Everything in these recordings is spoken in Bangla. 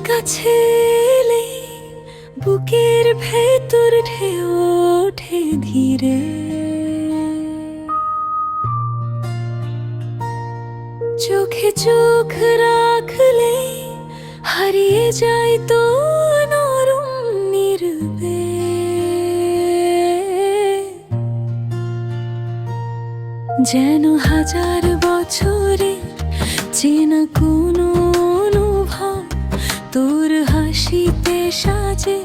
কাছে এলে বুকের ভেতর ঢেউ ওঠে ধীরে। চোখে চোখ রাখলে হারিয়ে যায় তো নরম নির্বে। যেন হাজার বছরে চেনা কোনো অনুভব তোর হাসিতে সাজে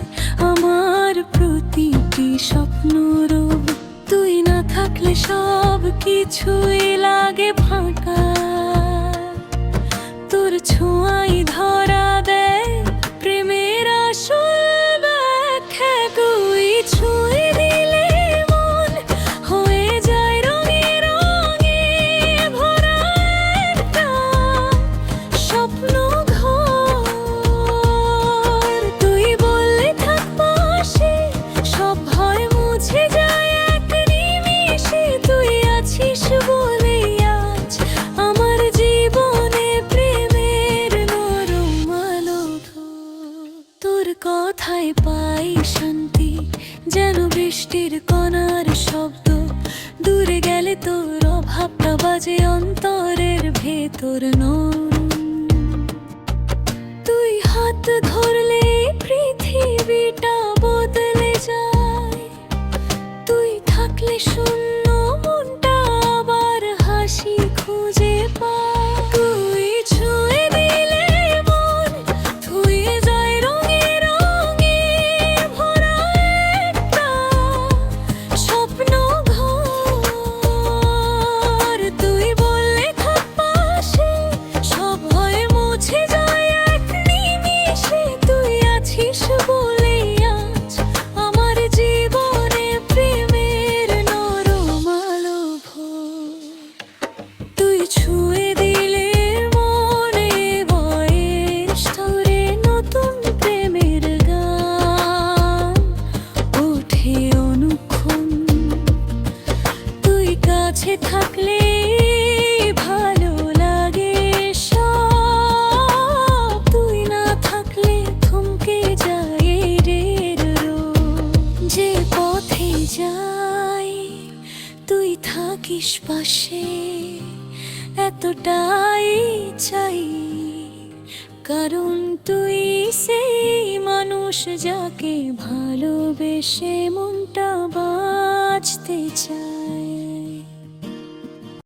আমার প্রতিটি স্বপ্ন রব। তুই না থাকলে সব কিছুই লাগে ফাঁকা, তোর ছোঁয়াই ধরা দেয় প্রেমের আসল ব্যাখ্যা। তুই ছুঁয়ে দিলে মন হয়ে যায় রঙে রঙে ভরা একটা স্বপ্ন ঘর। তুই বললে থাক পাশে সব ভয় মুছে যায় এক নিমিষে। তুই আছিস বলে আজ আমার জীবনে প্রেমের নরম আলো। তোর কথায় পাই শান্তি, যেন বৃষ্টির কণার শব্দ। দূরে গেলে তোর অভাবটা বাজে অন্তরের ভেতর নরম। তুই হাত ধরলে পৃথিবীটা বদলে যায়। তুই থাকলে শূন্য মনটা আবার হাসি খুঁজে পায়। তুই ছুঁয়ে দিলে মন ধুয়ে যায় রঙে রঙে ভরা একটা স্বপ্ন ঘর। তুই বললে থাক পাশে সব ভয় মুছে যায় এক নিমিষে। তুই আছিস বলে আজ আমার জীবনে প্রেমের নরম আলো ভোর। তুই ছুঁয়ে দিলে মনে বয়স ধরে নতুন প্রেমের গান ওঠে অনুক্ষণ। তুই কাছে থাকলে ভালো লাগে সব, তুই না থাকলে থমকে যায় রের রোদ। যে পথে যাই তুই থাকিস পাশে এতটাই চাই, কারণ তুই সেই মানুষ যাকে ভালোবেসে মনটা বাঁচতে চায়।